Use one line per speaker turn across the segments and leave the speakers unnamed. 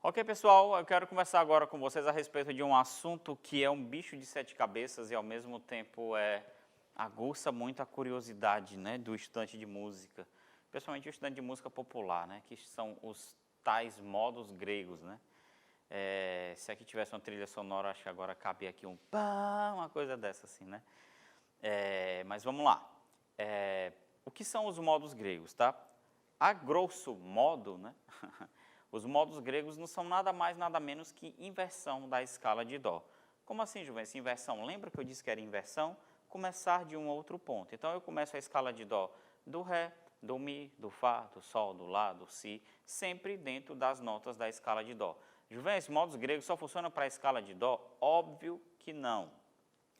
Ok, pessoal, eu quero conversar agora com vocês a respeito de um assunto que é um bicho de sete cabeças e, ao mesmo tempo, aguça muito a curiosidade, né, do estudante de música, principalmente o estudante de música popular, né, que são os tais modos gregos, né. Se aqui tivesse uma trilha sonora, acho que agora cabe aqui um pá, uma coisa dessa assim, né. Mas vamos lá. O que são os modos gregos, tá? A grosso modo, né, os modos gregos não são nada mais, nada menos que inversão da escala de Dó. Como assim, Juvencio? Inversão? Lembra que eu disse que era inversão? Começar de um outro ponto. Então, eu começo a escala de Dó do Ré, do Mi, do Fá, do Sol, do Lá, do Si, sempre dentro das notas da escala de Dó. Juvencio, modos gregos só funcionam para a escala de Dó? Óbvio que não.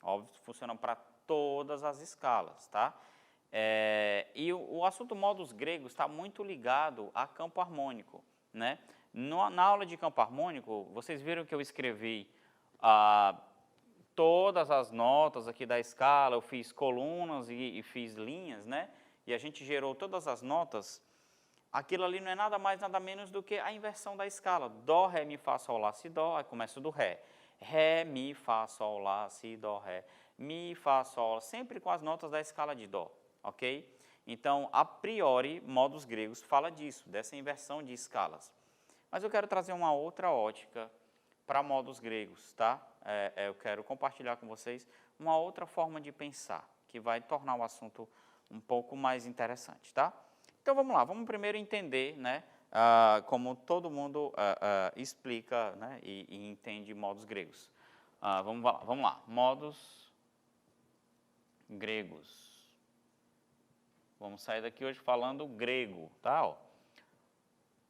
Óbvio que funcionam para todas as escalas, tá? E o assunto modos gregos está muito ligado a campo harmônico, né? Na aula de campo harmônico, vocês viram que eu escrevi todas as notas aqui da escala, eu fiz colunas e fiz linhas, né? E a gente gerou todas as notas. Aquilo ali não é nada mais, nada menos do que a inversão da escala. Dó, Ré, Mi, Fá, Sol, Lá, Si, Dó. Aí começa do Ré. Ré, Mi, Fá, Sol, Lá, Si, Dó, Ré. Mi, Fá, Sol, sempre com as notas da escala de Dó, ok? Então, a priori, modos gregos fala disso, dessa inversão de escalas. Mas eu quero trazer uma outra ótica para modos gregos, tá? Eu quero compartilhar com vocês uma outra forma de pensar, que vai tornar o assunto um pouco mais interessante, tá? Então, vamos lá, vamos primeiro entender, né, como todo mundo explica, né, e entende modos gregos. Vamos lá, modos gregos. Vamos sair daqui hoje falando grego, tá? Ó.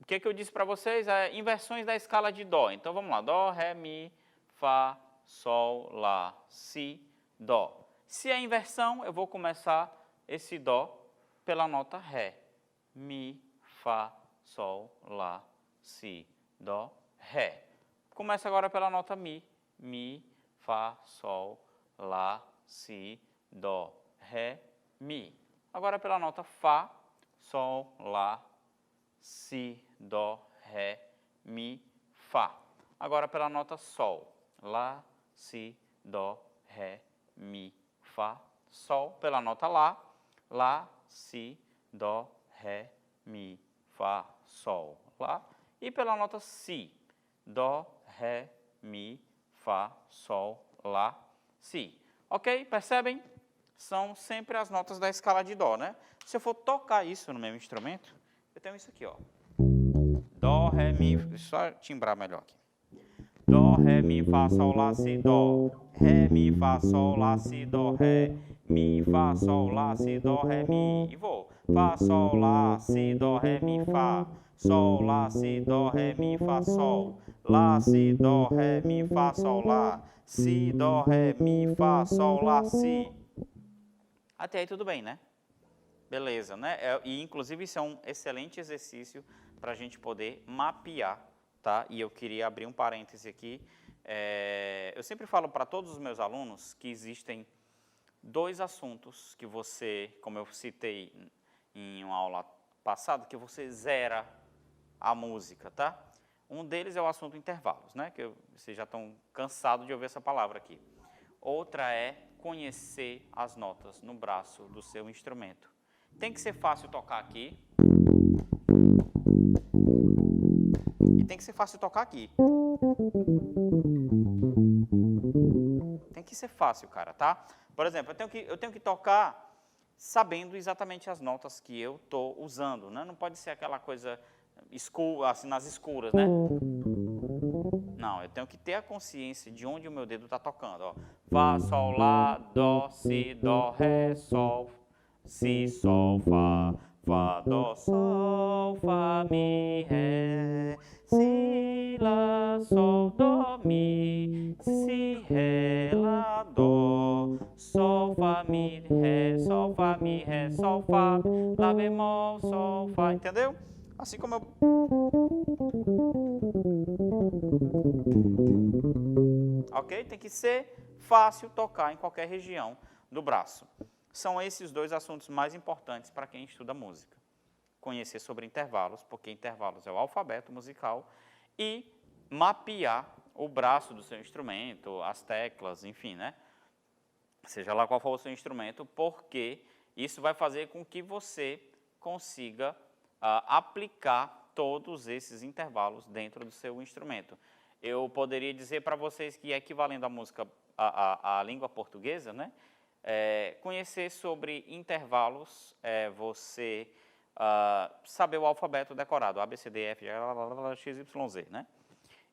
O que eu disse para vocês? Inversões da escala de Dó. Então, vamos lá. Dó, Ré, Mi, Fá, Sol, Lá, Si, Dó. Se é inversão, eu vou começar esse Dó pela nota Ré. Mi, Fá, Sol, Lá, Si, Dó, Ré. Começa agora pela nota Mi. Mi, Fá, Sol, Lá, Si, Dó, Ré, Mi. Agora pela nota Fá, Sol, Lá, Si, Dó, Ré, Mi, Fá. Agora pela nota Sol, Lá, Si, Dó, Ré, Mi, Fá, Sol. Pela nota Lá, Lá, Si, Dó, Ré, Mi, Fá, Sol, Lá. E pela nota Si, Dó, Ré, Mi, Fá, Sol, Lá, Si. Ok? Percebem? São sempre as notas da escala de Dó, né? Se eu for tocar isso no meu instrumento, eu tenho isso aqui, ó. Dó, Ré, Mi, só timbrar melhor aqui. Dó, Ré, Mi, Fá, Sol, Lá, Si, Dó. Ré, Mi, Fá, Sol, Lá, Si, Dó, Ré. Mi, Fá, Sol, Lá, Si, Dó, Ré, Mi. E vou. Fá, Sol, Lá, Si, Dó, Ré, Mi, Fá. Sol, Lá, Si, Dó, Ré, Mi, Fá, Sol. Lá, Si, Dó, Ré, Mi, Fá, Sol, Lá. Si, Dó, Ré, Mi, Fá, Sol, Lá, Si. Até aí tudo bem, né? Beleza, né? E inclusive isso é um excelente exercício para a gente poder mapear, tá? E eu queria abrir um parêntese aqui. Eu sempre falo para todos os meus alunos que existem dois assuntos que você, como eu citei em uma aula passada, que você zera a música, tá? Um deles é o assunto intervalos, né? Que vocês já estão cansados de ouvir essa palavra aqui. Outra é conhecer as notas no braço do seu instrumento. Tem que ser fácil tocar aqui. E tem que ser fácil tocar aqui. Tem que ser fácil, cara, tá? Por exemplo, eu tenho que tocar sabendo exatamente as notas que eu estou usando, né? Não pode ser aquela coisa escura, assim, nas escuras, né? Não, eu tenho que ter a consciência de onde o meu dedo está tocando, ó. Fá, Sol, Lá, Dó, Si, Dó, Ré, Sol, Si, Sol, Fá, Fá, Dó, Sol, Fá, Mi, Ré, Si, Lá, Sol, Dó, Mi, Si, Ré, Lá, Dó, Sol, Fá, Mi, Ré, Sol, Fá, Mi, Ré, Sol, Fá, Lá bemol, Sol, Fá, entendeu? Assim como eu... Ok? Tem que ser fácil tocar em qualquer região do braço. São esses dois assuntos mais importantes para quem estuda música. Conhecer sobre intervalos, porque intervalos é o alfabeto musical, e mapear o braço do seu instrumento, as teclas, enfim, né? Seja lá qual for o seu instrumento, porque isso vai fazer com que você consiga aplicar todos esses intervalos dentro do seu instrumento. Eu poderia dizer para vocês que, equivalendo à música, à língua portuguesa, né? Conhecer sobre intervalos, você saber o alfabeto decorado, A, B, C, D, F, G, X, Y, Z, né?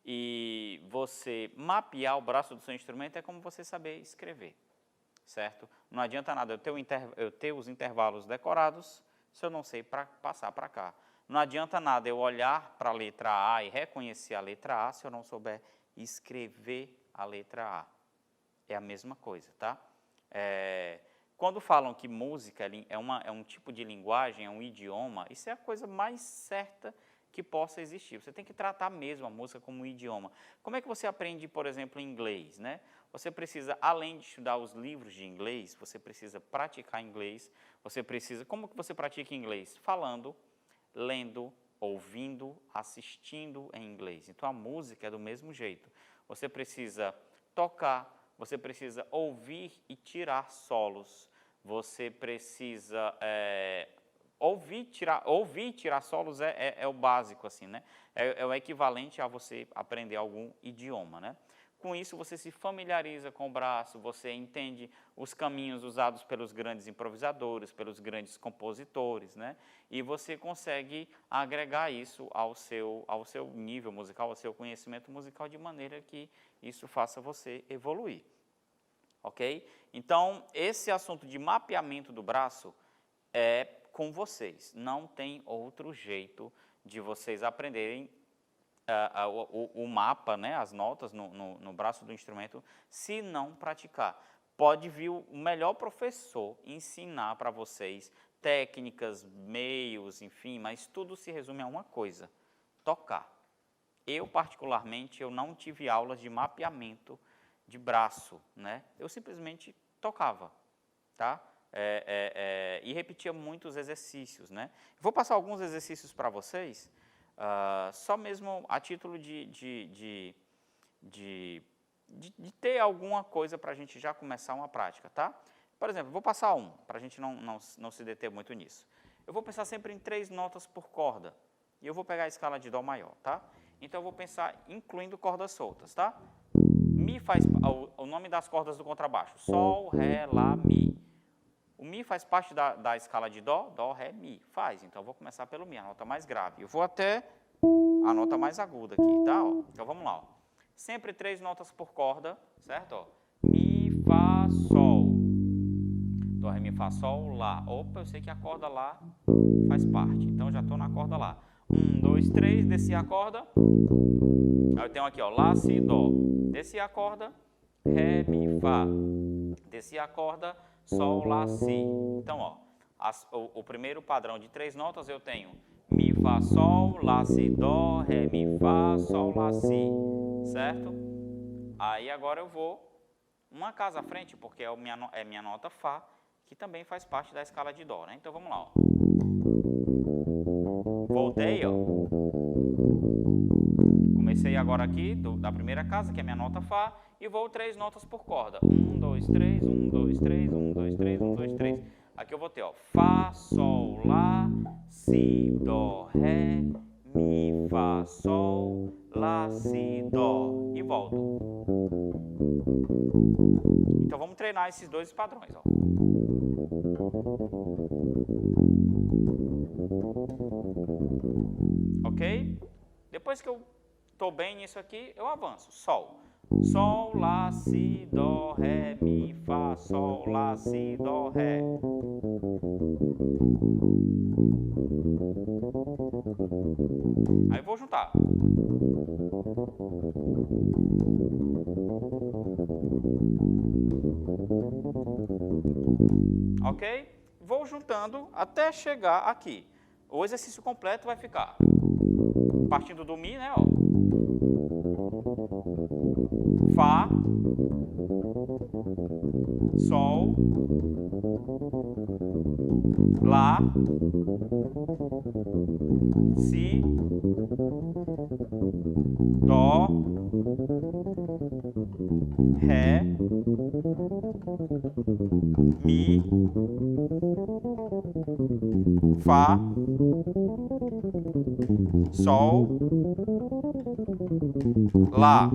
E você mapear o braço do seu instrumento é como você saber escrever, certo? Não adianta nada eu ter os intervalos decorados se eu não sei passar para cá. Não adianta nada eu olhar para a letra A e reconhecer a letra A se eu não souber escrever a letra A. É a mesma coisa, tá? Quando falam que música é um tipo de linguagem, é um idioma, isso é a coisa mais certa que possa existir. Você tem que tratar mesmo a música como um idioma. Como é que você aprende, por exemplo, inglês, né? Você precisa, além de estudar os livros de inglês, você precisa praticar inglês, como que você pratica inglês? Falando, lendo, ouvindo, assistindo em inglês. Então, a música é do mesmo jeito. Você precisa tocar, você precisa ouvir e tirar solos, você precisa ouvir e tirar solos é o básico, assim, né? É o equivalente a você aprender algum idioma, né? Com isso, você se familiariza com o braço, você entende os caminhos usados pelos grandes improvisadores, pelos grandes compositores, né? E você consegue agregar isso ao seu nível musical, ao seu conhecimento musical, de maneira que isso faça você evoluir, ok? Então, esse assunto de mapeamento do braço é com vocês. Não tem outro jeito de vocês aprenderem o mapa, né, as notas no braço do instrumento, se não praticar. Pode vir o melhor professor ensinar para vocês técnicas, meios, enfim, mas tudo se resume a uma coisa: tocar. Eu, particularmente, eu não tive aulas de mapeamento de braço, né? Eu simplesmente tocava, tá? E repetia muitos exercícios, né? Vou passar alguns exercícios para vocês, só mesmo a título de ter alguma coisa para a gente já começar uma prática, tá? Por exemplo, vou passar para a gente não se deter muito nisso. Eu vou pensar sempre em 3 notas por corda, e eu vou pegar a escala de Dó maior, tá? Então, eu vou pensar incluindo cordas soltas, tá? Mi faz o nome das cordas do contrabaixo: Sol, Ré, Lá, Mi. O Mi faz parte da escala de Dó, Dó, Ré, Mi. Faz. Então, eu vou começar pelo Mi, a nota mais grave. Eu vou até a nota mais aguda aqui, tá? Ó. Então, vamos lá. Ó. Sempre 3 notas por corda, certo? Ó. Mi, Fá, Sol. Dó, Ré, Mi, Fá, Sol, Lá. Opa, eu sei que a corda Lá faz parte. Então, já estou na corda Lá. 1, 2, 3, desci a corda. Aí eu tenho aqui, ó, Lá, Si, Dó. Desci a corda, Ré, Mi, Fá. Desci a corda, Sol, Lá, Si. Então, ó, o primeiro padrão de 3 notas eu tenho Mi, Fá, Sol, Lá, Si, Dó, Ré, Mi, Fá, Sol, Lá, Si. Certo? Aí agora eu vou uma casa à frente, porque é minha nota Fá, que também faz parte da escala de Dó, né? Então, vamos lá, ó. Voltei, ó. Comecei agora aqui da primeira casa, que é minha nota Fá, e vou 3 notas por corda. 1, 2, 3, 1, 2, 3, 1, 2, 3, 1, 2, 3. Aqui eu vou ter, ó, Fá, Sol, Lá, Si, Dó, Ré, Mi, Fá, Sol, Lá, Si, Dó. E volto. Então, vamos treinar esses 2 padrões, ó. Ok? Depois que eu estou bem nisso aqui, eu avanço. Sol. Sol, Lá, Si, Dó, Ré, Mi, Fá, Sol, Lá, Si, Dó, Ré. Aí eu vou juntar. Ok? Vou juntando até chegar aqui. O exercício completo vai ficar partindo do Mi, né? Ó. Fá, Sol, Lá, Si, Dó, Ré, Mi, Fá, Sol, Lá, Si, Dó. Aí Lá, Si, Dó, Ré, Mi, Fá, Sol, Lá.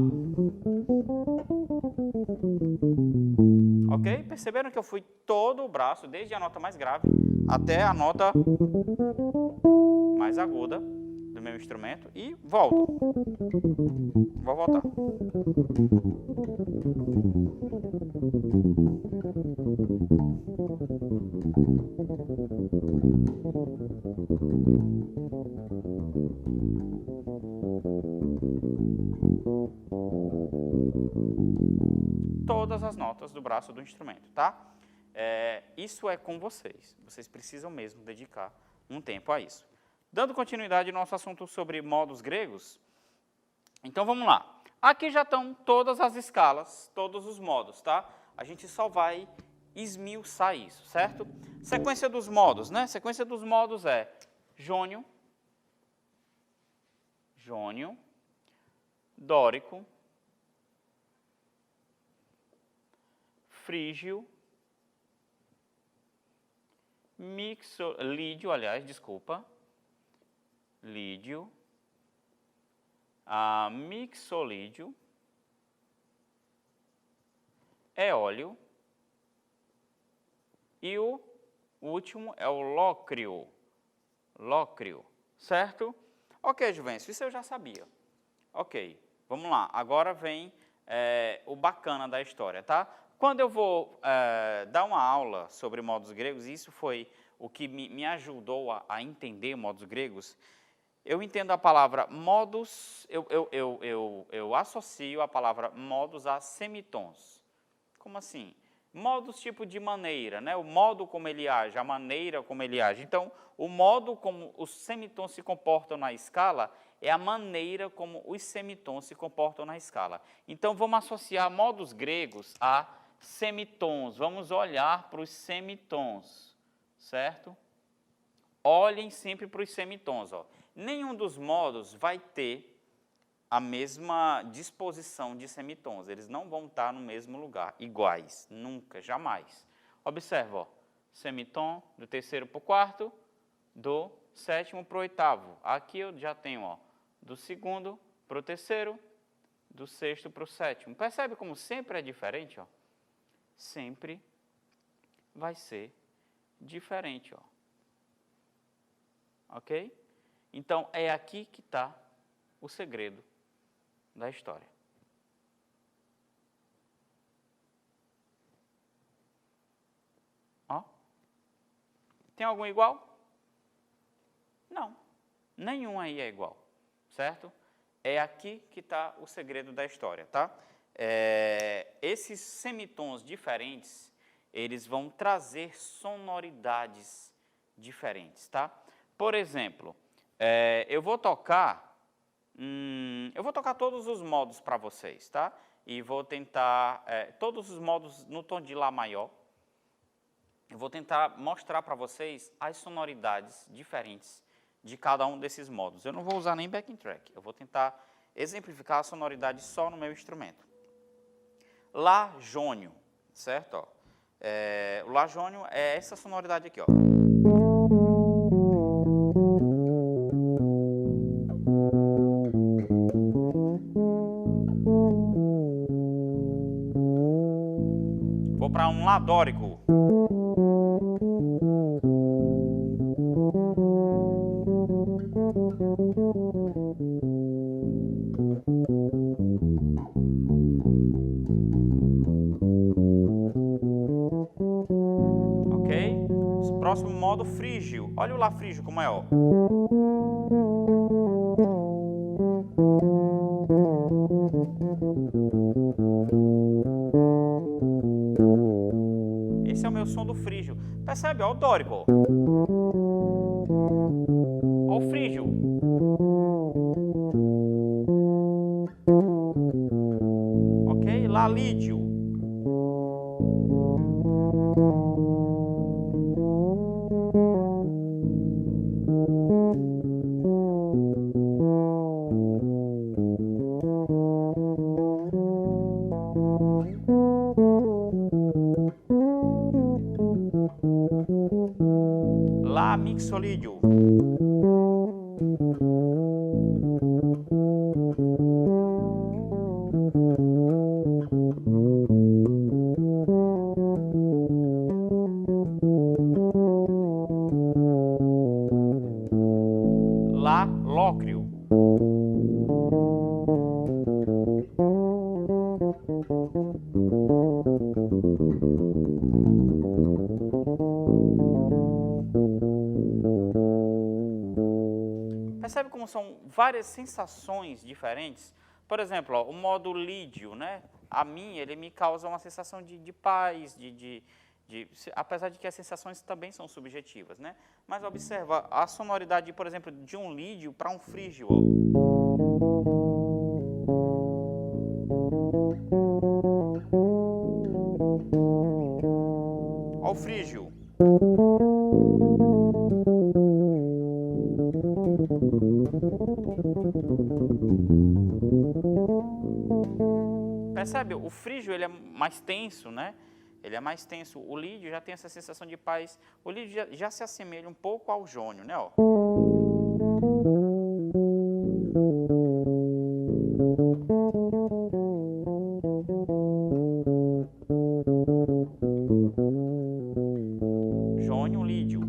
Ok? Perceberam que eu fui todo o braço, desde a nota mais grave até a nota mais aguda do meu instrumento e volto. Vou voltar. Todas as notas do braço do instrumento, tá? Isso é com vocês. Vocês precisam mesmo dedicar um tempo a isso. Dando continuidade ao nosso assunto sobre modos gregos, então vamos lá. Aqui já estão todas as escalas, todos os modos, tá? A gente só vai esmiuçar isso, certo? Sequência dos modos, né? Sequência dos modos é jônio, dórico, frígio, lídio, mixolídio, eólio e o último é o lócrio, certo? Ok, Juvencio, isso eu já sabia. Ok, vamos lá, agora vem o bacana da história, tá? Quando eu vou dar uma aula sobre modos gregos, isso foi o que me ajudou a entender modos gregos, eu entendo a palavra modos, eu associo a palavra modos a semitons. Como assim? Modos tipo de maneira, né? O modo como ele age, a maneira como ele age. Então, o modo como os semitons se comportam na escala é a maneira como os semitons se comportam na escala. Então, vamos associar modos gregos a semitons. Vamos olhar para os semitons, certo? Olhem sempre para os semitons, ó. Nenhum dos modos vai ter a mesma disposição de semitons. Eles não vão estar no mesmo lugar, iguais, nunca, jamais. Observa, ó, semitom do terceiro para o quarto, do sétimo para o oitavo. Aqui eu já tenho, ó, do segundo para o terceiro, do sexto para o sétimo. Percebe como sempre é diferente, ó? Sempre vai ser diferente, ó. Ok? Então, é aqui que está o segredo da história. Ó. Tem algum igual? Não. Nenhum aí é igual, certo? É aqui que está o segredo da história, tá? Esses semitons diferentes, eles vão trazer sonoridades diferentes, tá? Por exemplo, eu vou tocar todos os modos para vocês, tá? E vou tentar, todos os modos no tom de Lá maior. Eu vou tentar mostrar para vocês as sonoridades diferentes de cada um desses modos. Eu não vou usar nem backing track, eu vou tentar exemplificar a sonoridade só no meu instrumento. Lá jônio, certo? Ó, o Lá jônio é essa sonoridade aqui, ó. Vou para um Lá dórico. Ok? Próximo modo frígio. Olha o Lá frígio como é, ó. Esse é o meu som do frígio. Percebe, ó, o dórico, ó. Ó o frígio. Ok? Lá lídio. mixolídio. Lá lócrio. Percebe como são várias sensações diferentes? Por exemplo, ó, o modo lídio, né? A mim, ele me causa uma sensação de paz, apesar de que as sensações também são subjetivas, né? Mas observa a sonoridade, por exemplo, de um lídio para um frígio. Ó. Ó o frígio. Percebe? O frígio ele é mais tenso, né? Ele é mais tenso. O lídio já tem essa sensação de paz. O lídio já se assemelha um pouco ao jônio, né? Ó. Jônio, lídio.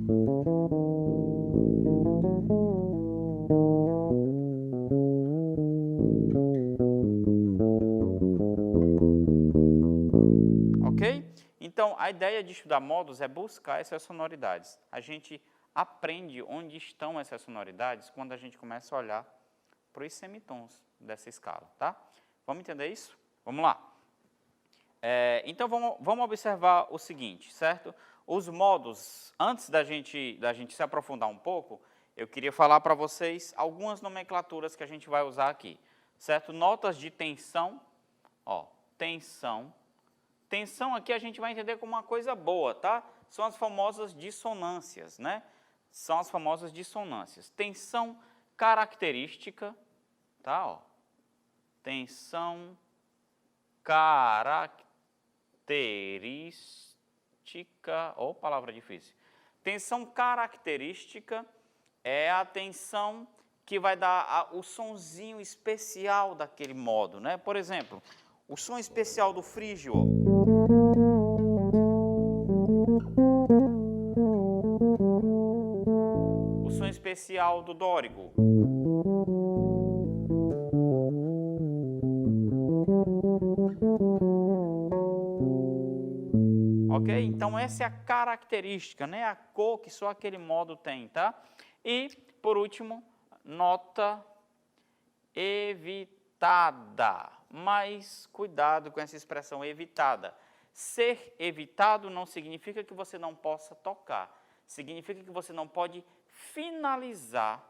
Ok? Então, a ideia de estudar modos é buscar essas sonoridades. A gente aprende onde estão essas sonoridades quando a gente começa a olhar para os semitons dessa escala, tá? Vamos entender isso? Vamos lá. Então, vamos observar o seguinte, certo? Os modos, antes da gente se aprofundar um pouco, eu queria falar para vocês algumas nomenclaturas que a gente vai usar aqui, certo? Notas de tensão, ó, tensão. Tensão aqui a gente vai entender como uma coisa boa, tá? São as famosas dissonâncias, né? São as famosas dissonâncias. Tensão característica, tá? Ó. Tensão característica, ó, palavra difícil. Tensão característica é a tensão que vai dar o sonzinho especial daquele modo, né? Por exemplo, o som especial do frígio, ó. O som especial do dórico. Ok? Então, essa é a característica, né? A cor que só aquele modo tem, tá? E, por último, nota evitada. Mas cuidado com essa expressão evitada. Ser evitado não significa que você não possa tocar. Significa que você não pode finalizar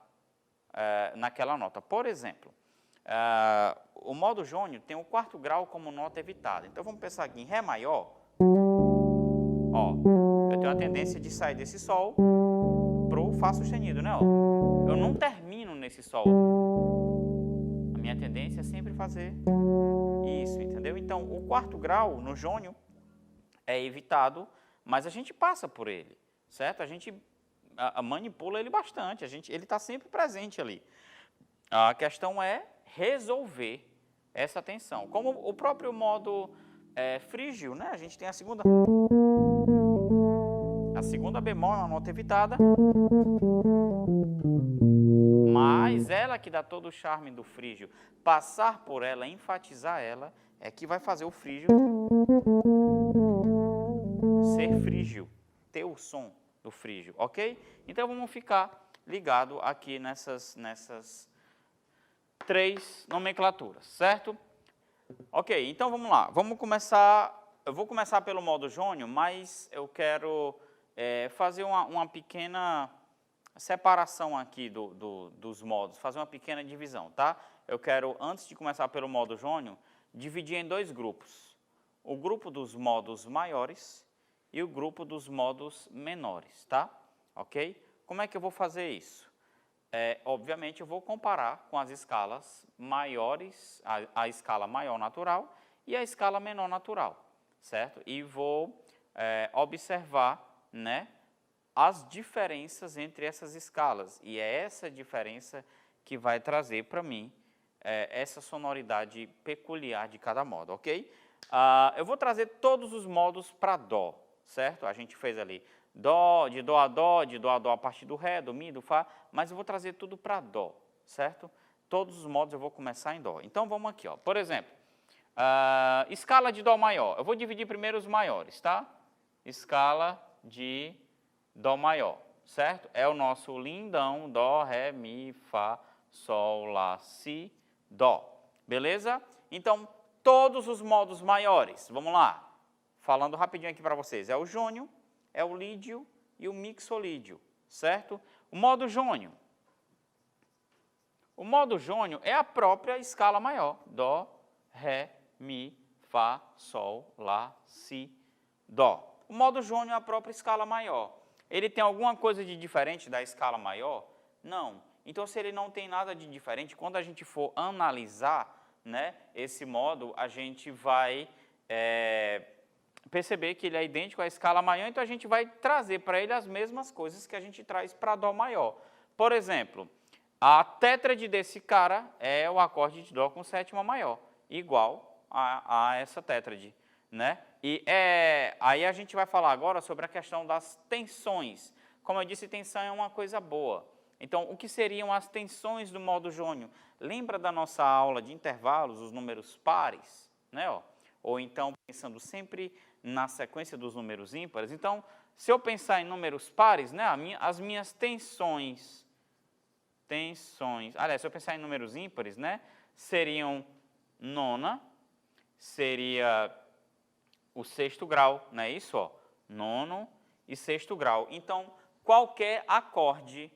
naquela nota. Por exemplo, o modo jônio tem o quarto grau como nota evitada. Então, vamos pensar aqui em Ré maior. Ó, eu tenho a tendência de sair desse Sol para o Fá sustenido, né? Ó. Eu não termino nesse Sol. A minha tendência é sempre fazer isso, entendeu? Então, o quarto grau no jônio é evitado, mas a gente passa por ele, certo? A gente manipula ele bastante, ele está sempre presente ali. A questão é resolver essa tensão. Como o próprio modo frígio, né? A gente tem a segunda bemol é uma nota evitada, mas ela que dá todo o charme do frígio, passar por ela, enfatizar ela, é que vai fazer o frígio ser frígio, ter o som do frígio, ok? Então, vamos ficar ligado aqui nessas três nomenclaturas, certo? Ok, então vamos lá. Eu vou começar pelo modo jônio, mas eu quero fazer uma pequena separação aqui dos modos, fazer uma pequena divisão, tá? Eu quero, antes de começar pelo modo jônio, dividir em dois grupos. O grupo dos modos maiores e o grupo dos modos menores, tá? Ok? Como é que eu vou fazer isso? Obviamente, eu vou comparar com as escalas maiores, a escala maior natural e a escala menor natural, certo? E vou observar, né, as diferenças entre essas escalas. E é essa diferença que vai trazer para mim essa sonoridade peculiar de cada modo, ok? Eu vou trazer todos os modos para Dó, certo? A gente fez ali Dó, de Dó a Dó a partir do Ré, do Mi, do Fá, mas eu vou trazer tudo para Dó, certo? Todos os modos eu vou começar em Dó. Então vamos aqui, ó. Por exemplo, escala de Dó maior. Eu vou dividir primeiro os maiores, tá? Escala de Dó maior, certo? É o nosso lindão, Dó, Ré, Mi, Fá, Sol, Lá, Si, Dó. Beleza? Então, todos os modos maiores, vamos lá. Falando rapidinho aqui para vocês, é o jônio, é o lídio e o mixolídio, certo? O modo jônio. O modo jônio é a própria escala maior, Dó, Ré, Mi, Fá, Sol, Lá, Si, Dó. O modo jônio é a própria escala maior. Ele tem alguma coisa de diferente da escala maior? Não. Então, se ele não tem nada de diferente, quando a gente for analisar, né, esse modo, a gente vai perceber que ele é idêntico à escala maior, então a gente vai trazer para ele as mesmas coisas que a gente traz para Dó maior. Por exemplo, a tétrade desse cara é o acorde de Dó com sétima maior, igual a essa tétrade, né? E aí a gente vai falar agora sobre a questão das tensões. Como eu disse, tensão é uma coisa boa. Então, o que seriam as tensões do modo jônio? Lembra da nossa aula de intervalos, os números pares, né? Ó? Ou então, pensando sempre na sequência dos números ímpares. Então, se eu pensar em números pares, né, as minhas tensões, aliás, se eu pensar em números ímpares, né, seriam nona, seria o sexto grau, não é isso? Ó? Nono e sexto grau. Então, qualquer acorde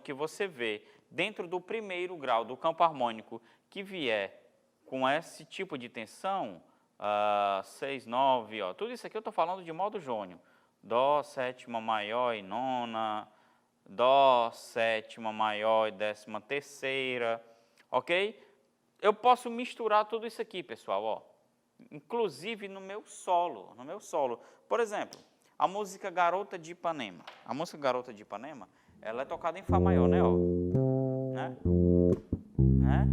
que você vê dentro do primeiro grau do campo harmônico que vier com esse tipo de tensão, 6, 9, ó, tudo isso aqui eu estou falando de modo jônio. Dó, sétima maior e nona, Dó, sétima maior e décima terceira, ok? Eu posso misturar tudo isso aqui, pessoal, ó, inclusive no meu solo. Por exemplo, a música Garota de Ipanema. A música Garota de Ipanema, ela é tocada em Fá maior, né, ó? Né?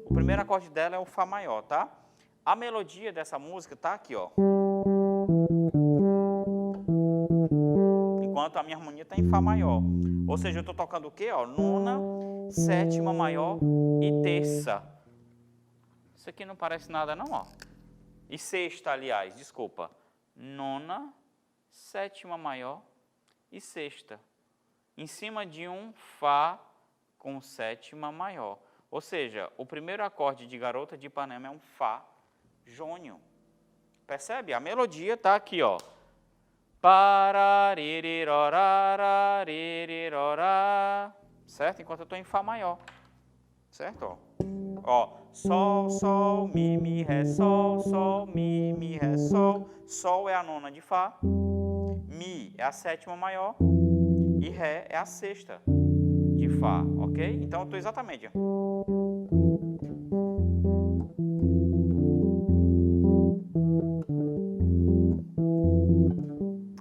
O primeiro acorde dela é o Fá maior, tá? A melodia dessa música tá aqui, ó. Enquanto a minha harmonia está em Fá maior. Ou seja, eu estou tocando o quê? Ó? Nona, sétima maior e terça. Isso aqui não parece nada não, ó. E sexta, aliás, desculpa. Nona, sétima maior e sexta. Em cima de um Fá com sétima maior. Ou seja, o primeiro acorde de Garota de Ipanema é um Fá jônio. Percebe? A melodia está aqui, ó. Certo? Enquanto eu estou em Fá maior. Certo? Ó, Sol, Sol, Mi, Ré, Sol, Sol, Mi, Ré, Sol. Sol é a nona de Fá. Mi é a sétima maior. E Ré é a sexta de Fá, ok? Então eu estou exatamente.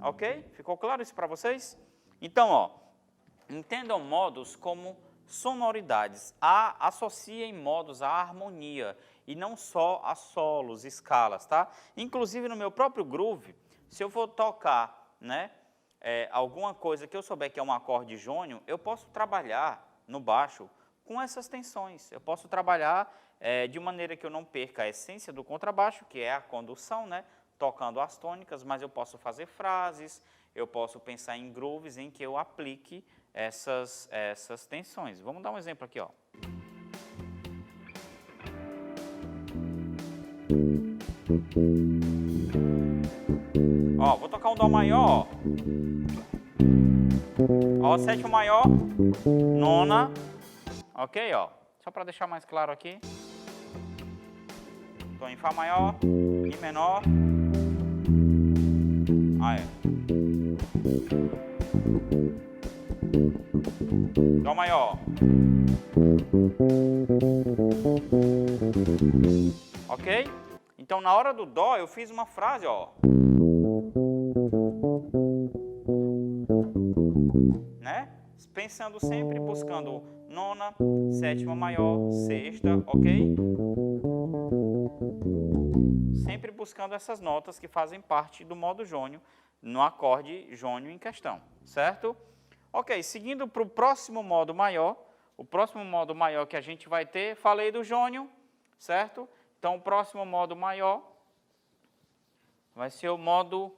Ok? Ficou claro isso para vocês? Então, ó, entendam modos como sonoridades. Associem modos à harmonia e não só a solos, escalas, tá? Inclusive no meu próprio groove, se eu for tocar, né, alguma coisa que eu souber que é um acorde jônio, eu posso trabalhar no baixo com essas tensões. Eu posso trabalhar de maneira que eu não perca a essência do contrabaixo, que é a condução, né, tocando as tônicas, mas eu posso fazer frases, eu posso pensar em grooves em que eu aplique essas tensões. Vamos dar um exemplo aqui, ó. Ó, vou tocar um Dó maior, ó, sétima maior, nona, ok, ó, só para deixar mais claro aqui. Tô em Fá maior, Mi menor, Dó maior, ok? Então, na hora do Dó, eu fiz uma frase, ó. pensando sempre, buscando nona, sétima maior, sexta, ok? Sempre buscando essas notas que fazem parte do modo jônio, no acorde jônio em questão, certo? Ok, seguindo para o próximo modo maior, o próximo modo maior que a gente vai ter, falei do jônio, certo? Então, o próximo modo maior vai ser o modo...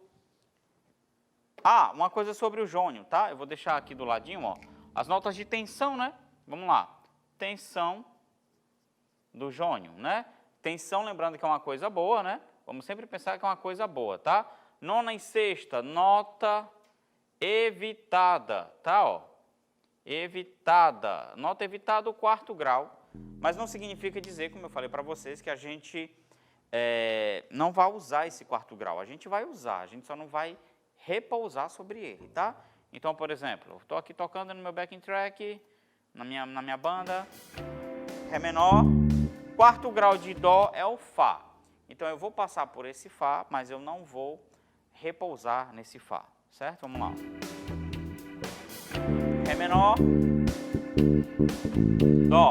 uma coisa sobre o jônio, tá? Eu vou deixar aqui do ladinho, ó, as notas de tensão, né? Vamos lá. Tensão do jônio, né? Tensão, lembrando que é uma coisa boa, né? Vamos sempre pensar que é uma coisa boa, tá? Nona e sexta, nota evitada, tá? Ó, evitada. Nota evitada, o quarto grau. Mas não significa dizer, como eu falei para vocês, que a gente não vai usar esse quarto grau. A gente vai usar, a gente só não vai repousar sobre ele, tá? Então, por exemplo, estou aqui tocando no meu backing track, na minha banda, Ré menor, quarto grau de Dó é o Fá. Então, eu vou passar por esse Fá, mas eu não vou repousar nesse Fá, certo? Vamos lá. Ré menor, Dó.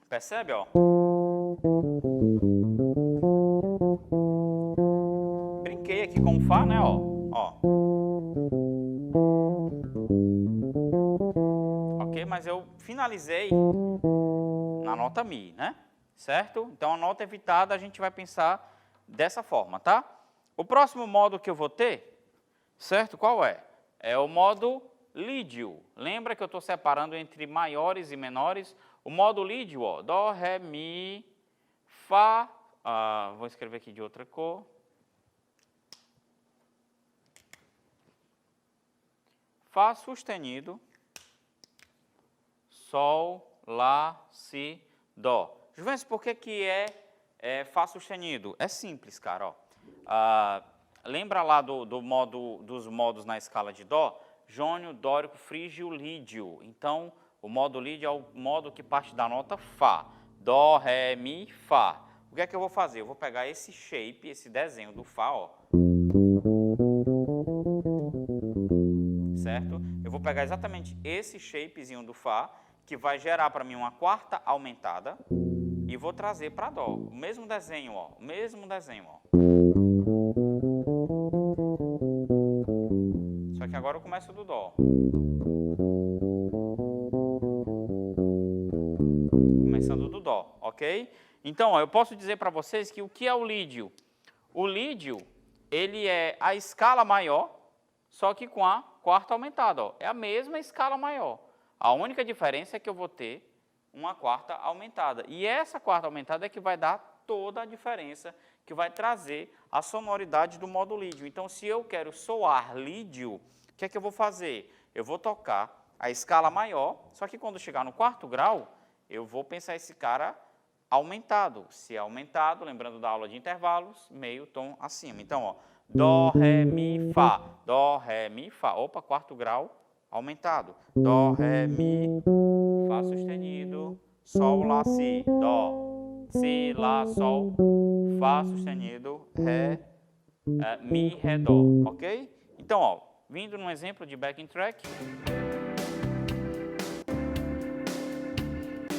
Percebe, ó? Brinquei aqui com o Fá, né, ó. Ok, mas eu finalizei na nota Mi, né? Certo? Então, a nota evitada a gente vai pensar dessa forma, tá? O próximo modo que eu vou ter, certo? Qual é? É o modo lídio. Lembra que eu estou separando entre maiores e menores? O modo lídio, ó, Dó, Ré, Mi, Fá, vou escrever aqui de outra cor. Fá sustenido, Sol, Lá, Si, Dó. Juventus, por que é Fá sustenido? É simples, cara, ó. Lembra lá dos modos na escala de Dó? Jônio, dórico, frígio, lídio. Então, o modo lídio é o modo que parte da nota Fá. Dó, Ré, Mi, Fá. O que é que eu vou fazer? Eu vou pegar esse shape, esse desenho do Fá, ó. Certo? Eu vou pegar exatamente esse shapezinho do Fá, que vai gerar para mim uma quarta aumentada, e vou trazer para Dó. O mesmo desenho, ó. O mesmo desenho, ó. Só que agora eu começo do Dó. Começando do Dó, ok? Então, ó, eu posso dizer para vocês que o que é o lídio? O lídio, ele é a escala maior, só que com a quarta aumentada, ó. É a mesma escala maior. A única diferença é que eu vou ter uma quarta aumentada. E essa quarta aumentada é que vai dar toda a diferença, que vai trazer a sonoridade do modo lídio. Então, se eu quero soar lídio, o que é que eu vou fazer? Eu vou tocar a escala maior, só que quando chegar no quarto grau, eu vou pensar esse cara aumentado. Se é aumentado, lembrando da aula de intervalos, meio tom acima. Então, ó, Dó, Ré, Mi, Fá. Dó, Ré, Mi, Fá. Opa, quarto grau aumentado. Dó, Ré, Mi, Fá sustenido, Sol, Lá, Si. Dó, Si, Lá, Sol, Fá sustenido, Ré, Mi, Ré, Dó. Ok? Então, ó, vindo num exemplo de backing track.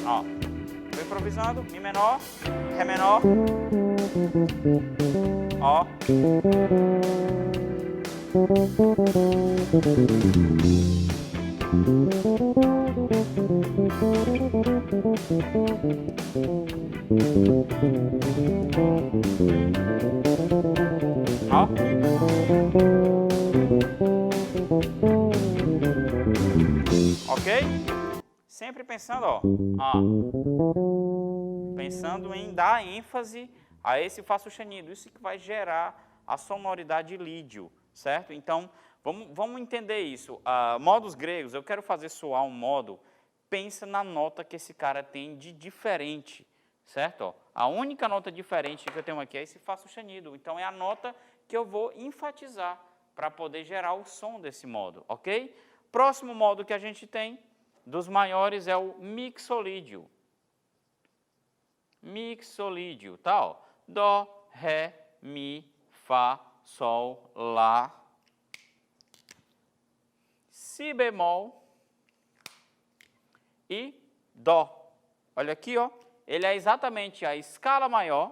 Ó, tô improvisando, Mi menor, Ré menor, ó. Ó. Ok? Sempre pensando, ó, pensando em dar ênfase a esse Fá sustenido. Isso que vai gerar a sonoridade lídio, certo? Então, vamos entender isso. Modos gregos, eu quero fazer soar um modo, pensa na nota que esse cara tem de diferente, certo? Ó, a única nota diferente que eu tenho aqui é esse Fá sustenido. Então, é a nota que eu vou enfatizar para poder gerar o som desse modo, ok? Próximo modo que a gente tem, dos maiores, é o mixolídio. Mixolídio, tá? Ó. Dó, Ré, Mi, Fá, Sol, Lá, Si bemol e Dó. Olha aqui, ó, ele é exatamente a escala maior,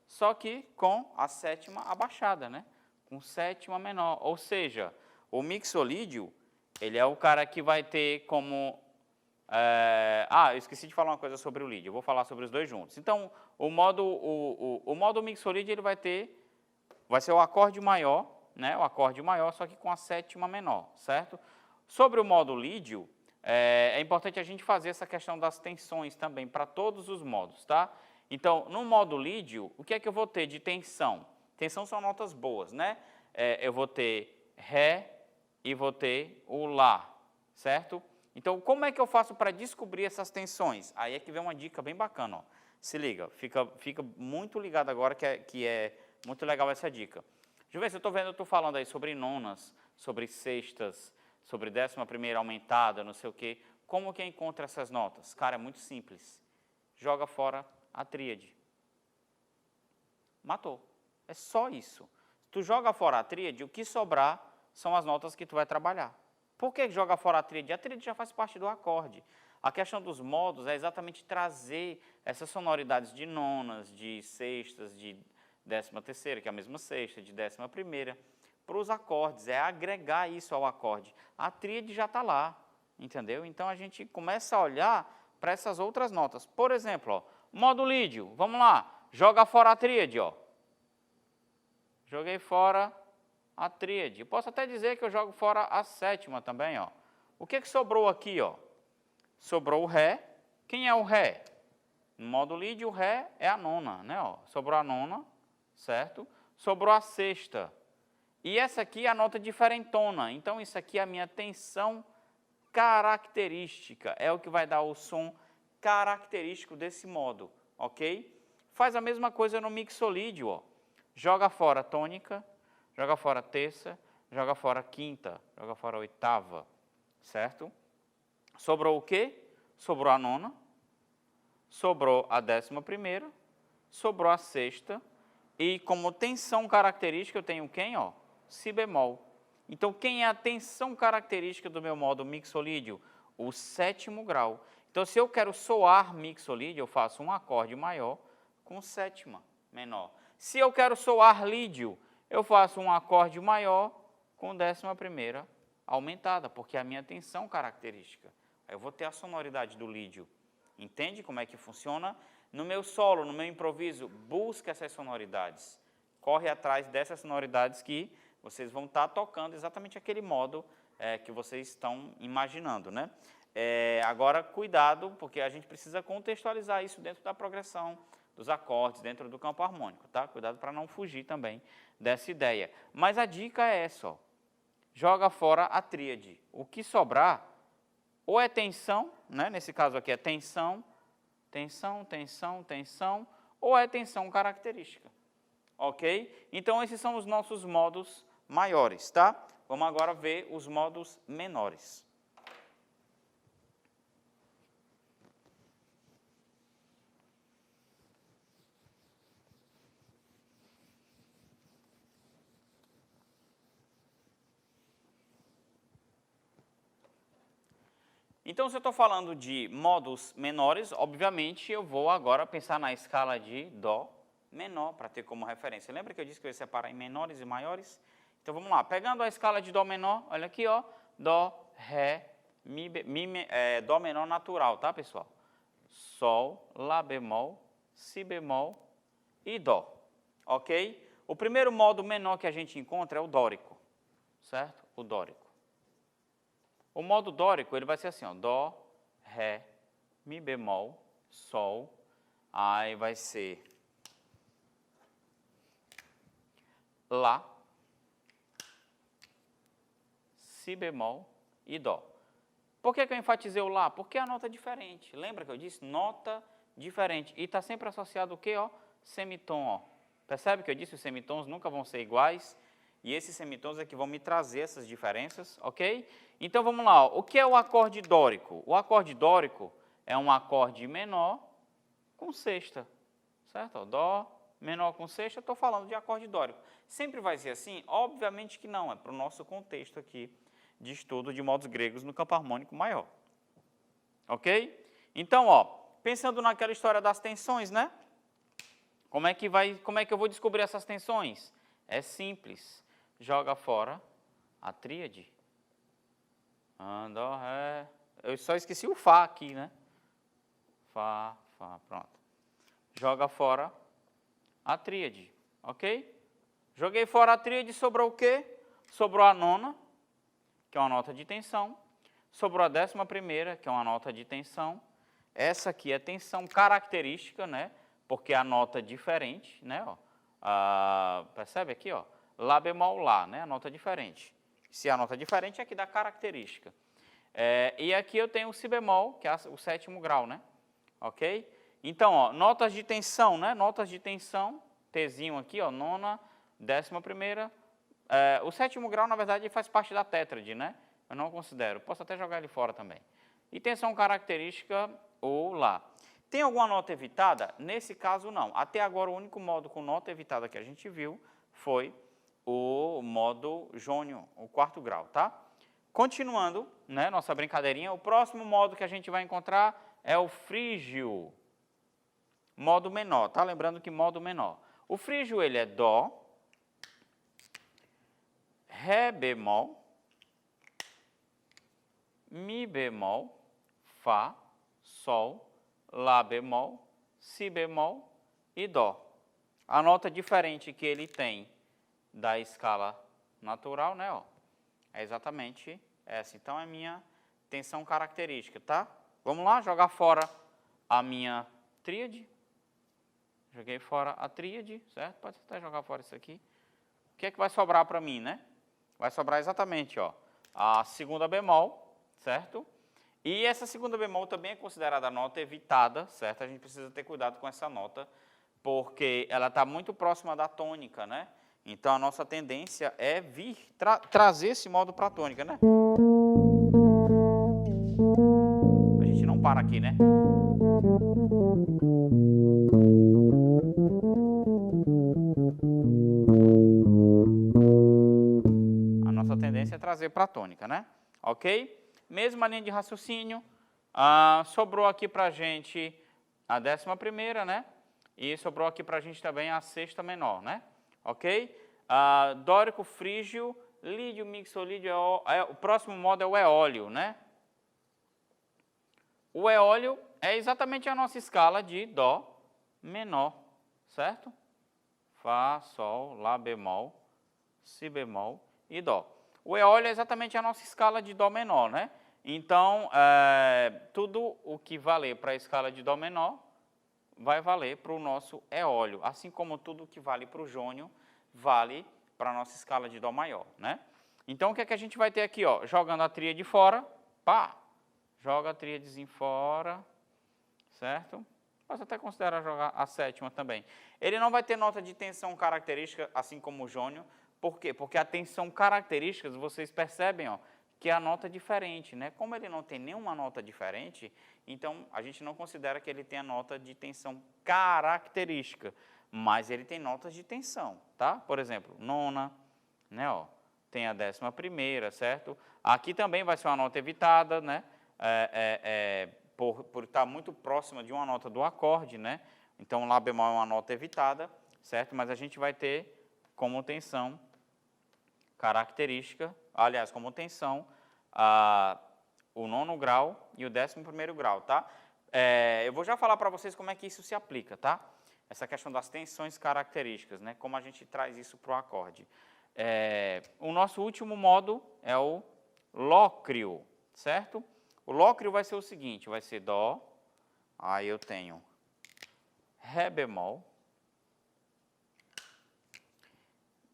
só que com a sétima abaixada, né? Com sétima menor, ou seja, o mixolídio, ele é o cara que vai ter como... eu esqueci de falar uma coisa sobre o lídio, eu vou falar sobre os dois juntos. Então, o modo mixolídio, ele vai ser o acorde maior, né? O acorde maior, só que com a sétima menor, certo? Sobre o modo lídio, é importante a gente fazer essa questão das tensões também, para todos os modos, tá? Então, no modo lídio, o que é que eu vou ter de tensão? Tensão são notas boas, né? Eu vou ter Ré e vou ter o Lá, certo? Então, como é que eu faço para descobrir essas tensões? Aí é que vem uma dica bem bacana, ó. Se liga, fica muito ligado agora, que é muito legal essa dica. Deixa eu ver se eu estou falando aí sobre nonas, sobre sextas, sobre 11ª aumentada, não sei o quê. Como que encontra essas notas? Cara, é muito simples. Joga fora a tríade. Matou. É só isso. Se tu joga fora a tríade, o que sobrar são as notas que tu vai trabalhar. Por que joga fora a tríade? A tríade já faz parte do acorde. A questão dos modos é exatamente trazer essas sonoridades de nonas, de sextas, de 13ª, que é a mesma sexta, de 11ª, para os acordes, é agregar isso ao acorde. A tríade já está lá, entendeu? Então, a gente começa a olhar para essas outras notas. Por exemplo, ó, modo lídio, vamos lá, joga fora a tríade, ó. Joguei fora a tríade. Posso até dizer que eu jogo fora a sétima também, ó. O que sobrou aqui, ó? Sobrou o Ré. Quem é o Ré? No modo lídio, o Ré é a nona, né? Ó, sobrou a nona, certo? Sobrou a sexta. E essa aqui é a nota diferentona. Então, isso aqui é a minha tensão característica. É o que vai dar o som característico desse modo, ok? Faz a mesma coisa no mixolídio, ó. Joga fora a tônica, joga fora a terça, joga fora a quinta, joga fora a oitava, certo? Sobrou o quê? Sobrou a nona, sobrou a 11ª, sobrou a sexta, e como tensão característica eu tenho quem, ó? Si bemol. Então, quem é a tensão característica do meu modo mixolídio? O 7º grau. Então, se eu quero soar mixolídio, eu faço um acorde maior com sétima menor. Se eu quero soar lídio, eu faço um acorde maior com 11ª aumentada, porque é a minha tensão característica. Aí eu vou ter a sonoridade do lídio. Entende como é que funciona? No meu solo, no meu improviso, busca essas sonoridades. Corre atrás dessas sonoridades que vocês vão estar tocando exatamente aquele modo que vocês estão imaginando, né? Agora, cuidado, porque a gente precisa contextualizar isso dentro da progressão dos acordes, dentro do campo harmônico, tá? Cuidado para não fugir também dessa ideia. Mas a dica é essa, ó. Joga fora a tríade. O que sobrar, ou é tensão, né? Nesse caso aqui é tensão, tensão, tensão, tensão, ou é tensão característica, ok? Então, esses são os nossos modos maiores, tá? Vamos agora ver os modos menores. Então, se eu estou falando de modos menores, obviamente eu vou agora pensar na escala de Dó menor, para ter como referência. Lembra que eu disse que eu ia separar em menores e maiores? Então, vamos lá. Pegando a escala de Dó menor, olha aqui, ó. Dó, Ré, Dó menor natural, tá, pessoal? Sol, Lá bemol, Si bemol e Dó, ok? O primeiro modo menor que a gente encontra é o dórico, certo? O dórico. O modo dórico, ele vai ser assim, ó, Dó, Ré, Mi bemol, Sol, aí vai ser Lá, Si bemol e Dó. Por que eu enfatizei o Lá? Porque a nota é diferente. Lembra que eu disse? Nota diferente. E está sempre associado o quê? Ó? Semitom. Ó. Percebe que eu disse? Os semitons nunca vão ser iguais. E esses semitons é que vão me trazer essas diferenças, ok? Então, vamos lá. Ó. O que é o acorde dórico? O acorde dórico é um acorde menor com sexta, certo? Ó, Dó, menor com sexta, eu estou falando de acorde dórico. Sempre vai ser assim? Obviamente que não, é para o nosso contexto aqui de estudo de modos gregos no campo harmônico maior. Ok? Então, ó, pensando naquela história das tensões, né? Como é que eu vou descobrir essas tensões? É simples. Joga fora a tríade. Dó, ré. Eu só esqueci o Fá aqui, né? Fá, Fá, pronto. Joga fora a tríade, ok? Joguei fora a tríade, sobrou o quê? Sobrou a nona, que é uma nota de tensão. Sobrou a 11ª, que é uma nota de tensão. Essa aqui é tensão característica, né? Porque a nota é diferente, né? Ó. Percebe aqui, ó? Lá bemol, Lá, né? A nota é diferente. Se a nota é diferente, aqui dá característica. E aqui eu tenho o si bemol, que é o 7º grau, né? Ok? Então, ó, notas de tensão, né? Notas de tensão, Tzinho aqui, ó, nona, 11ª. O 7º grau, na verdade, faz parte da tétrade, né? Eu não considero. Posso até jogar ele fora também. E tensão característica, ou Lá. Tem alguma nota evitada? Nesse caso, não. Até agora, o único modo com nota evitada que a gente viu foi o modo jônio, o 4º grau, tá? Continuando, né, nossa brincadeirinha, o próximo modo que a gente vai encontrar é o frígio, modo menor, tá? Lembrando que modo menor. O frígio, ele é Dó, Ré bemol, Mi bemol, Fá, Sol, Lá bemol, Si bemol e Dó. A nota diferente que ele tem da escala natural, né, ó, é exatamente essa. Então, é minha tensão característica, tá? Vamos lá, jogar fora a minha tríade. Joguei fora a tríade, certo? Pode até jogar fora isso aqui. O que é que vai sobrar para mim, né? Vai sobrar exatamente, ó, a 2ª bemol, certo? E essa 2ª bemol também é considerada nota evitada, certo? A gente precisa ter cuidado com essa nota, porque ela está muito próxima da tônica, né? Então, a nossa tendência é vir trazer esse modo para a tônica, né? A gente não para aqui, né? A nossa tendência é trazer para a tônica, né? Ok? Mesma linha de raciocínio. Sobrou aqui para a gente a 11ª, né? E sobrou aqui para a gente também a sexta menor, né? Ok? Dórico, frígio, lídio, mixolídio, o próximo modo é o eólio, né? O eólio é exatamente a nossa escala de Dó menor, certo? Fá, Sol, Lá bemol, Si bemol e Dó. O eólio é exatamente a nossa escala de Dó menor, né? Então, tudo o que valer para a escala de Dó menor vai valer para o nosso eólio, assim como tudo que vale para o jônio vale para a nossa escala de Dó maior, né? Então, o que é que a gente vai ter aqui, ó? Jogando a tríade fora, pá, joga a tríadezinha fora, certo? Posso até considerar jogar a 7ª também. Ele não vai ter nota de tensão característica, assim como o jônio. Por quê? Porque a tensão característica, vocês percebem, ó, que a nota é diferente, né? Como ele não tem nenhuma nota diferente, então a gente não considera que ele tenha nota de tensão característica, mas ele tem notas de tensão, tá? Por exemplo, nona, né, ó, tem a 11ª, certo? Aqui também vai ser uma nota evitada, né? Por estar muito próxima de uma nota do acorde, né? Então, Lá bemol é uma nota evitada, certo? Mas a gente vai ter como tensão característica, aliás, como tensão, o 9º grau e o 11º grau, tá? Eu vou já falar para vocês como é que isso se aplica, tá? Essa questão das tensões características, né? Como a gente traz isso para o acorde. O nosso último modo é o lócrio, certo? O lócrio vai ser o seguinte, vai ser Dó, aí eu tenho Ré bemol,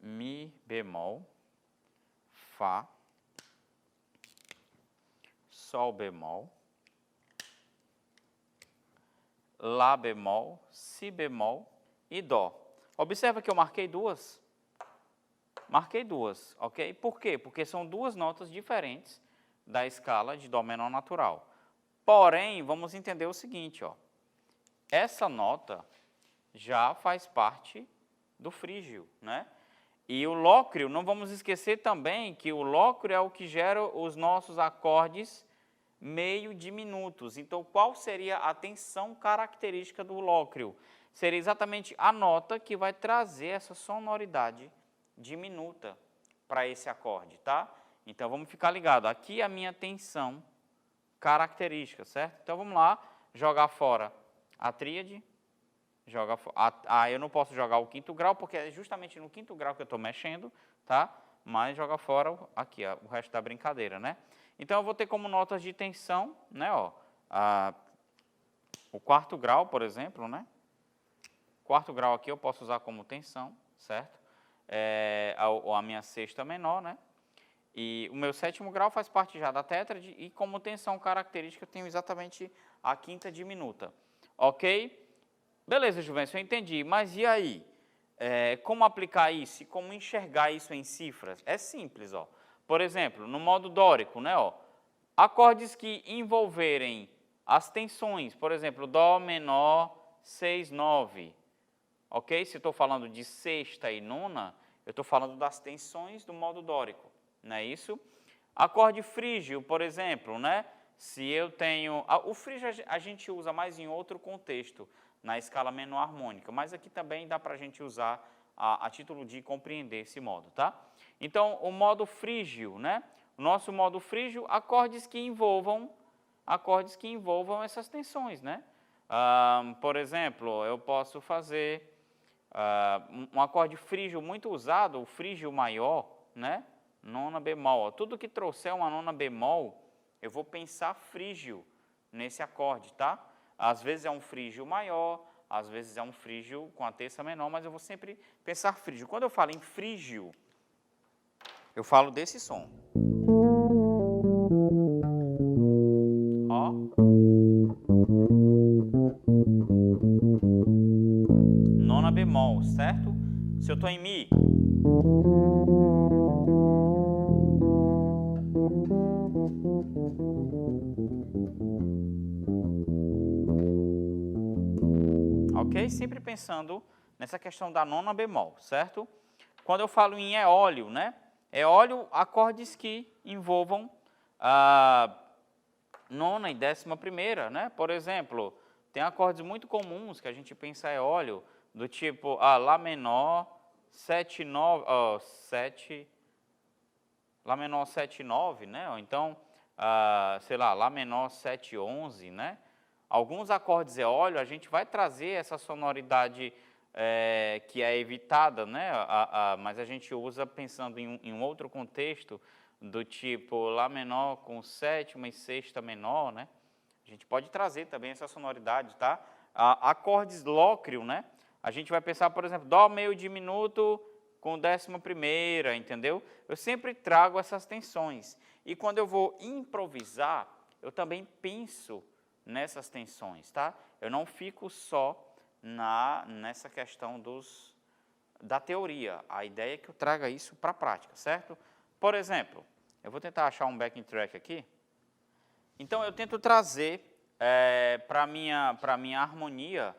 Mi bemol, Fá, Sol bemol, Lá bemol, Si bemol e Dó. Observa que eu marquei duas. Marquei duas, ok? Por quê? Porque são duas notas diferentes da escala de Dó menor natural. Porém, vamos entender o seguinte, ó. Essa nota já faz parte do frígio, né? E o lócreo, não vamos esquecer também que o lócreo é o que gera os nossos acordes meio diminutos. Então, qual seria a tensão característica do lócreo? Seria exatamente a nota que vai trazer essa sonoridade diminuta para esse acorde, tá? Então, vamos ficar ligado. Aqui a minha tensão característica, certo? Então, vamos lá, jogar fora a tríade. Eu não posso jogar o quinto grau, porque é justamente no quinto grau que eu estou mexendo, tá? Mas joga fora aqui, o resto da brincadeira, né? Então, eu vou ter como notas de tensão, né, ó, o quarto grau, por exemplo, né? Quarto grau aqui eu posso usar como tensão, certo? A minha sexta menor, né? E o meu sétimo grau faz parte já da tétrade e como tensão característica eu tenho exatamente a quinta diminuta, ok? Beleza, Juvencio, eu entendi, mas e aí? Como aplicar isso e como enxergar isso em cifras? É simples, ó. Por exemplo, no modo dórico, né, ó, acordes que envolverem as tensões, por exemplo, Dó menor 6, 9, ok? Se estou falando de sexta e nona, eu estou falando das tensões do modo dórico, não é isso? Acorde frígio, por exemplo, né? Se eu tenho... O frígio a gente usa mais em outro contexto, na escala menor harmônica, mas aqui também dá para a gente usar a título de compreender esse modo, tá? Então, o modo frígio, né? O nosso modo frígio, acordes que envolvam essas tensões, né? Por exemplo, eu posso fazer um acorde frígio muito usado, o frígio maior, né? Nona bemol. Tudo que trouxer uma nona bemol, eu vou pensar frígio nesse acorde, tá? Às vezes é um frígio maior, às vezes é um frígio com a terça menor, mas eu vou sempre pensar frígio. Quando eu falo em frígio, eu falo desse som. Ó. Nona bemol, certo? Se eu estou em Mi. Ok? Sempre pensando nessa questão da nona bemol, certo? Quando eu falo em eólio, né? Eólio, acordes que envolvam a nona e décima primeira, né? Por exemplo, tem acordes muito comuns que a gente pensa eólio, do tipo Lá menor, 7, 9, 7, Lá menor 7, 9, né? Ou então, sei lá, Lá menor 7, 11, né? Alguns acordes eólio, a gente vai trazer essa sonoridade que é evitada, né? Mas a gente usa pensando em um outro contexto, do tipo Lá menor com sétima e sexta menor, né? A gente pode trazer também essa sonoridade, tá? Acordes lócreo, né? A gente vai pensar, por exemplo, Dó meio diminuto com décima primeira, entendeu? Eu sempre trago essas tensões. E quando eu vou improvisar, eu também penso nessas tensões, tá? Eu não fico só nessa questão da teoria. A ideia é que eu traga isso para a prática, certo? Por exemplo, eu vou tentar achar um backing track aqui. Então, eu tento trazer para a minha harmonia,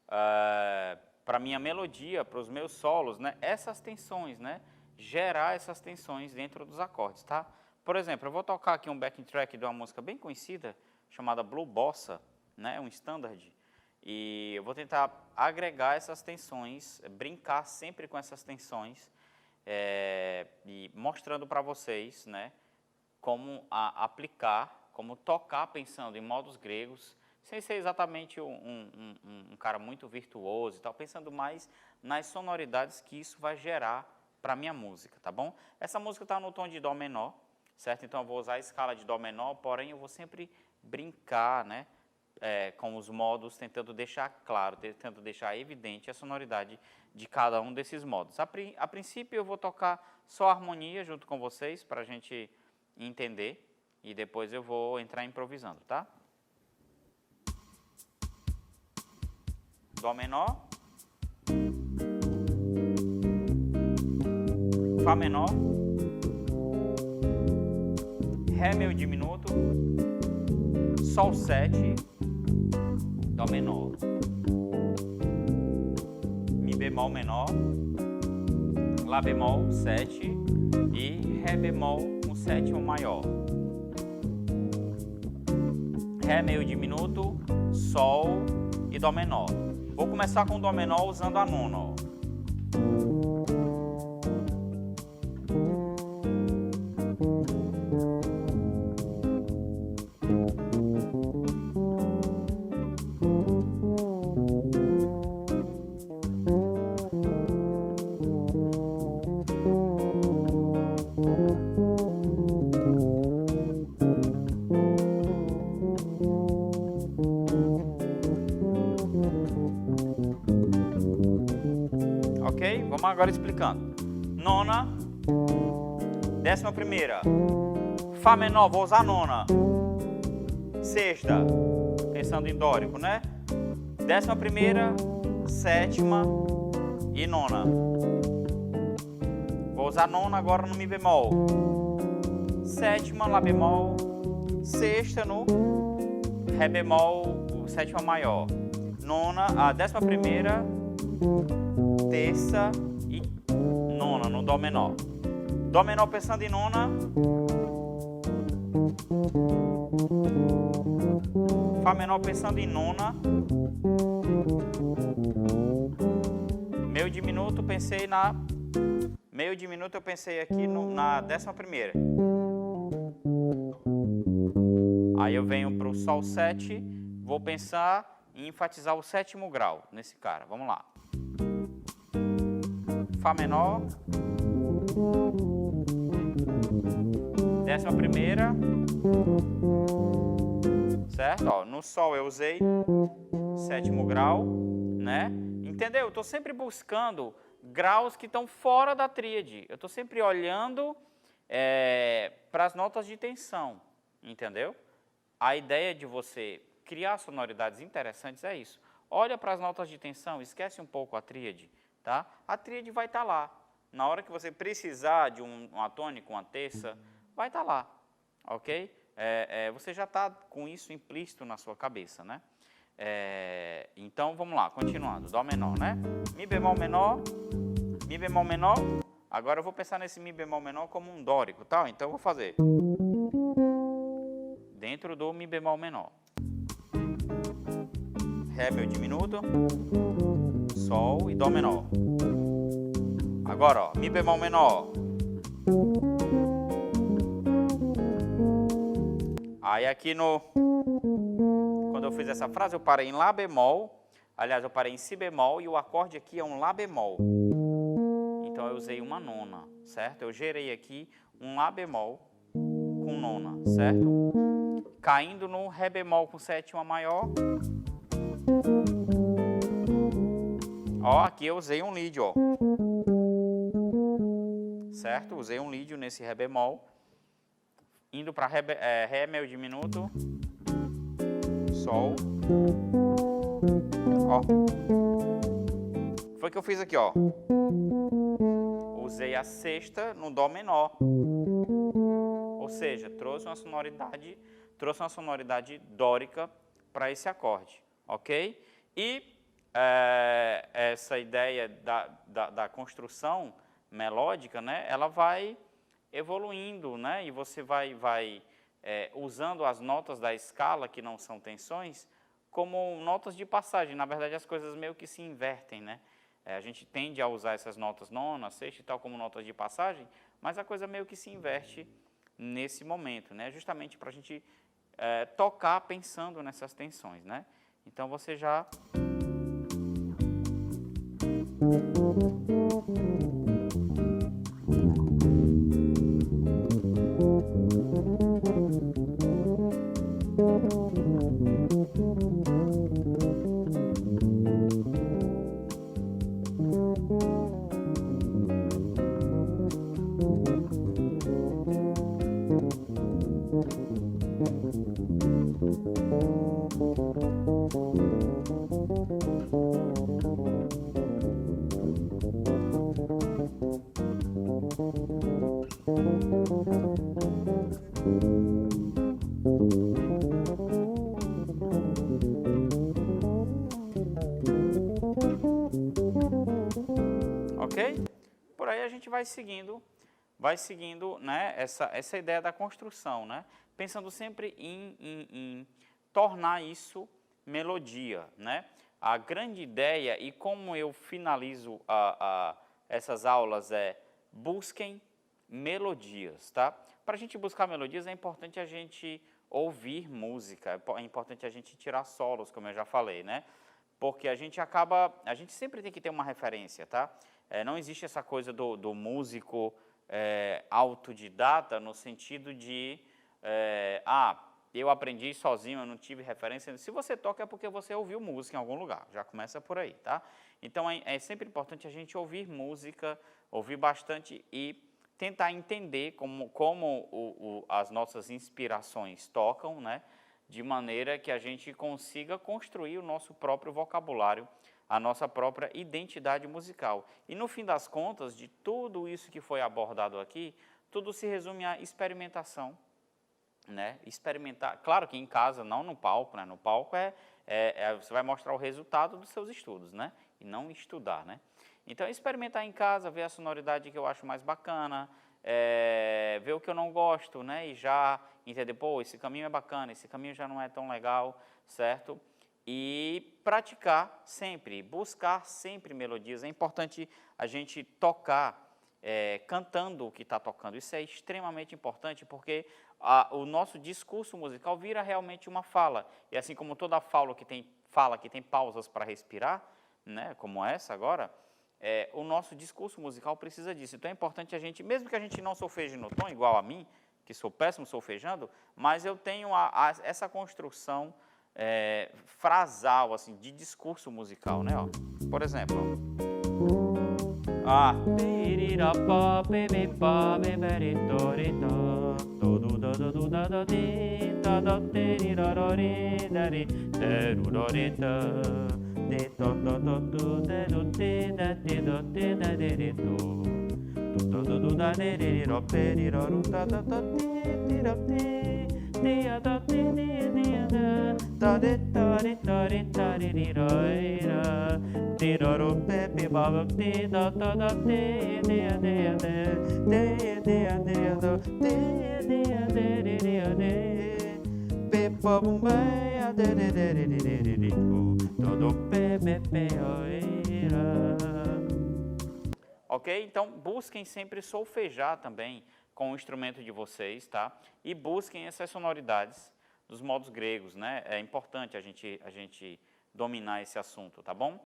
para a minha melodia, para os meus solos, né? Essas tensões, né? Gerar essas tensões dentro dos acordes, tá? Por exemplo, eu vou tocar aqui um backing track de uma música bem conhecida, chamada Blue Bossa, né? Um standard. E eu vou tentar agregar essas tensões, brincar sempre com essas tensões, e mostrando para vocês, né, como aplicar, como tocar pensando em modos gregos, sem ser exatamente um cara muito virtuoso e tal, pensando mais nas sonoridades que isso vai gerar para a minha música, tá bom? Essa música está no tom de Dó menor, certo? Então eu vou usar a escala de Dó menor, porém eu vou sempre brincar, né, com os modos, tentando deixar claro, tentando deixar evidente a sonoridade de cada um desses modos. A princípio eu vou tocar só a harmonia junto com vocês, para a gente entender, e depois eu vou entrar improvisando, tá? Dó menor, Fá menor, Ré meio diminuto, Sol 7, Dó menor. bemol menor, Lá bemol 7 e Ré bemol com sétima maior. Ré meio diminuto, Sol e Dó menor. Vou começar com Dó menor usando a nona, ó. Ok? Vamos agora explicando. Nona, 11ª, Fá menor, vou usar a nona. Sexta, pensando em dórico, né? 11ª, sétima e nona. Vou usar nona agora no Mi bemol. Sétima, Lá bemol. Sexta no Ré bemol, sétima maior. Nona, a 11ª, terça e nona no Dó menor. Dó menor pensando em nona. Fá menor pensando em nona. Meio diminuto pensei na... Meio diminuto eu pensei aqui na 11ª. Aí eu venho para o Sol 7, vou pensar em enfatizar o 7º grau nesse cara. Vamos lá. Fá menor, 11ª, certo? Ó, no Sol eu usei 7º grau, né? Entendeu? Eu estou sempre buscando graus que estão fora da tríade. Eu estou sempre olhando para as notas de tensão, entendeu? A ideia de você criar sonoridades interessantes é isso. Olha para as notas de tensão, esquece um pouco a tríade, tá? A tríade vai estar lá. Na hora que você precisar de uma tônica, uma terça, vai estar lá, ok? Você já está com isso implícito na sua cabeça, né? Então, vamos lá, continuando. Dó menor, né? Mi bemol menor, Mi bemol menor. Agora eu vou pensar nesse Mi bemol menor como um dórico, tá? Então eu vou fazer dentro do Mi bemol menor. Ré meu diminuto, Sol e Dó menor. Agora, ó, Mi bemol menor. Aí aqui quando eu fiz essa frase, eu parei em Lá bemol. Aliás, eu parei em Si bemol e o acorde aqui é um Lá bemol. Então eu usei uma nona, certo? Eu gerei aqui um Lá bemol com nona, certo? Caindo no Ré bemol com sétima maior. Ó, aqui eu usei um lídio, ó. Certo? Usei um lídio nesse Ré bemol. Indo para Ré meu diminuto. Sol. Ó. Foi o que eu fiz aqui, ó. Usei a sexta no Dó menor. Ou seja, trouxe uma sonoridade dórica para esse acorde, ok? E essa ideia da construção melódica, né, ela vai evoluindo, né, e você vai usando as notas da escala, que não são tensões, como notas de passagem. Na verdade, as coisas meio que se invertem, né? A gente tende a usar essas notas nona, sexta e tal como notas de passagem, mas a coisa meio que se inverte nesse momento, né? Justamente para a gente tocar pensando nessas tensões, né? Então você já... ok? Por aí a gente vai seguindo, né, essa ideia da construção, né? Pensando sempre em tornar isso melodia, né? A grande ideia e como eu finalizo essas aulas é busquem melodias, tá? Para a gente buscar melodias é importante a gente ouvir música, é importante a gente tirar solos, como eu já falei, né? Porque a gente sempre tem que ter uma referência, tá? Não existe essa coisa do músico autodidata no sentido de, eu aprendi sozinho, eu não tive referência. Se você toca é porque você ouviu música em algum lugar, já começa por aí, tá? Então é sempre importante a gente ouvir música, ouvir bastante e tentar entender como as nossas inspirações tocam, né? De maneira que a gente consiga construir o nosso próprio vocabulário, a nossa própria identidade musical. E no fim das contas, de tudo isso que foi abordado aqui, tudo se resume à experimentação, né? Experimentar, claro que em casa, não no palco, né? No palco você vai mostrar o resultado dos seus estudos, né? E não estudar, né? Então, experimentar em casa, ver a sonoridade que eu acho mais bacana, ver o que eu não gosto, né? E já entender, pô, esse caminho é bacana, esse caminho já não é tão legal, certo? E praticar sempre, buscar sempre melodias. É importante a gente tocar cantando o que está tocando. Isso é extremamente importante porque o nosso discurso musical vira realmente uma fala. E assim como toda fala que tem pausas para respirar, né, como essa agora, o nosso discurso musical precisa disso. Então é importante a gente, mesmo que a gente não solfeje no tom, igual a mim, que sou péssimo solfejando, mas eu tenho essa construção frasal, assim, de discurso musical, né? Ó. Por exemplo, ok? Então, busquem sempre solfejar também com o instrumento de vocês, tá? E busquem essas sonoridades dos modos gregos, né? É importante a gente dominar esse assunto, tá bom?